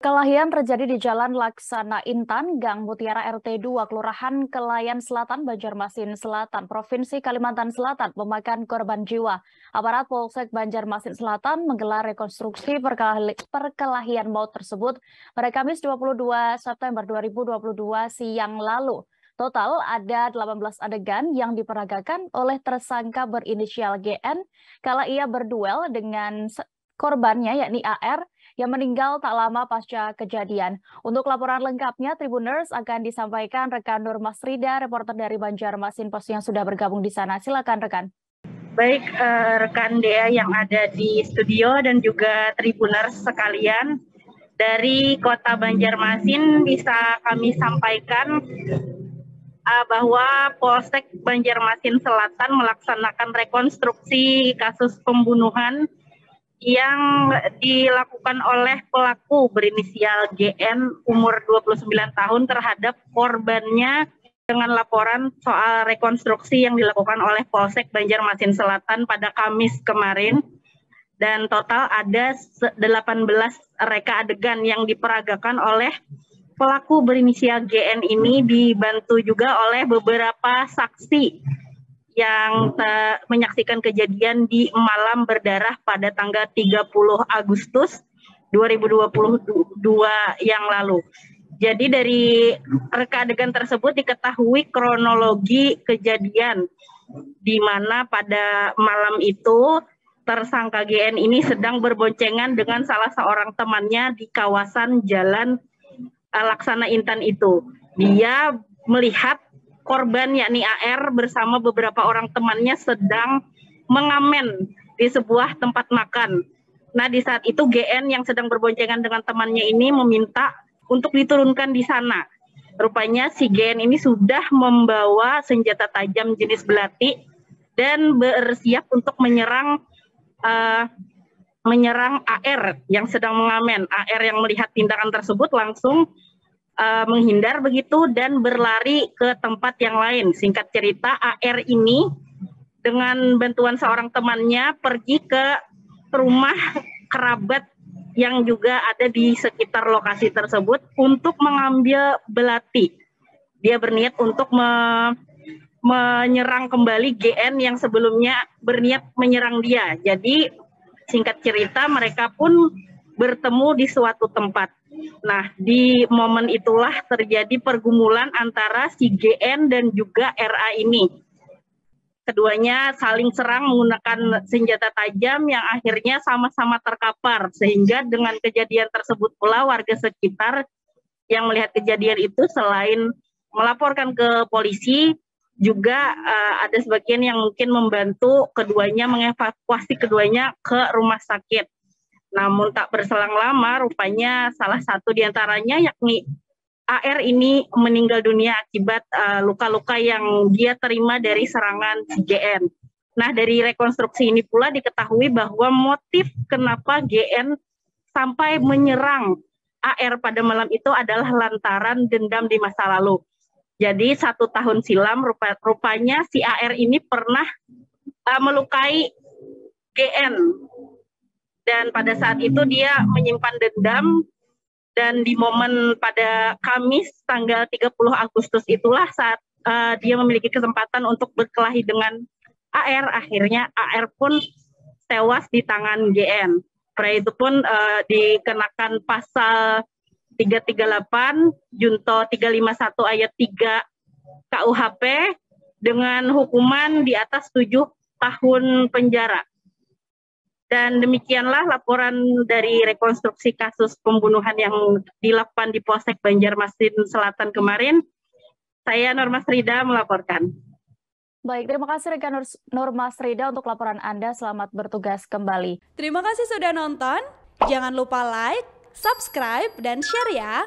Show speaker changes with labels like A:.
A: Kelahian terjadi di Jalan Laksana Intan, Gang Mutiara RT 2, Kelurahan Kelayan Selatan, Banjarmasin Selatan, Provinsi Kalimantan Selatan, memakan korban jiwa. Aparat Polsek Banjarmasin Selatan menggelar rekonstruksi perkelahian maut tersebut pada Kamis 22 September 2022 siang lalu. Total ada 18 adegan yang diperagakan oleh tersangka berinisial GN kala ia berduel dengan korbannya yakni AR yang meninggal tak lama pasca kejadian. Untuk laporan lengkapnya, Tribuners akan disampaikan rekan Nur Masrida, reporter dari Banjarmasin Post yang sudah bergabung di sana. Silakan rekan.
B: Baik, rekan Dea yang ada di studio dan juga Tribuners sekalian, dari Kota Banjarmasin bisa kami sampaikan bahwa Polsek Banjarmasin Selatan melaksanakan rekonstruksi kasus pembunuhan yang dilakukan oleh pelaku berinisial GN umur 29 tahun terhadap korbannya dengan laporan soal rekonstruksi yang dilakukan oleh Polsek Banjarmasin Selatan pada Kamis kemarin. Dan total ada 18 reka adegan yang diperagakan oleh pelaku berinisial GN ini, dibantu juga oleh beberapa saksi yang menyaksikan kejadian di malam berdarah pada tanggal 30 Agustus 2022 yang lalu. Jadi dari reka adegan tersebut diketahui kronologi kejadian di mana pada malam itu tersangka GN ini sedang berboncengan dengan salah seorang temannya di kawasan Jalan Laksana Intan itu. Dia melihat korban yakni AR bersama beberapa orang temannya sedang mengamen di sebuah tempat makan. Nah, di saat itu GN yang sedang berboncengan dengan temannya ini meminta untuk diturunkan di sana. Rupanya si GN ini sudah membawa senjata tajam jenis belati dan bersiap untuk menyerang AR yang sedang mengamen. AR yang melihat tindakan tersebut langsung menghindar begitu dan berlari ke tempat yang lain. Singkat cerita, AR ini dengan bantuan seorang temannya pergi ke rumah kerabat yang juga ada di sekitar lokasi tersebut untuk mengambil belati. Dia berniat untuk menyerang kembali GN yang sebelumnya berniat menyerang dia. Jadi singkat cerita mereka pun bertemu di suatu tempat. Nah, di momen itulah terjadi pergumulan antara si GN dan juga RA ini. Keduanya saling serang menggunakan senjata tajam yang akhirnya sama-sama terkapar. Sehingga dengan kejadian tersebut pula warga sekitar yang melihat kejadian itu selain melaporkan ke polisi, juga ada sebagian yang mungkin membantu keduanya mengevakuasi keduanya ke rumah sakit. Namun tak berselang lama, rupanya salah satu diantaranya yakni AR ini meninggal dunia akibat luka-luka yang dia terima dari serangan GN. Nah, dari rekonstruksi ini pula diketahui bahwa motif kenapa GN sampai menyerang AR pada malam itu adalah lantaran dendam di masa lalu. Jadi 1 tahun silam rupanya si AR ini pernah melukai GN. Dan pada saat itu dia menyimpan dendam, dan di momen pada Kamis tanggal 30 Agustus itulah saat dia memiliki kesempatan untuk berkelahi dengan AR. Akhirnya AR pun tewas di tangan GN. Pada itu pun dikenakan pasal 338 Junto 351 ayat 3 KUHP dengan hukuman di atas 7 tahun penjara. Dan demikianlah laporan dari rekonstruksi kasus pembunuhan yang dilakukan di Polsek Banjarmasin Selatan kemarin. Saya Nur Masrida melaporkan.
A: Baik, terima kasih rekan Nur Masrida untuk laporan Anda. Selamat bertugas kembali.
C: Terima kasih sudah nonton. Jangan lupa like, subscribe, dan share ya.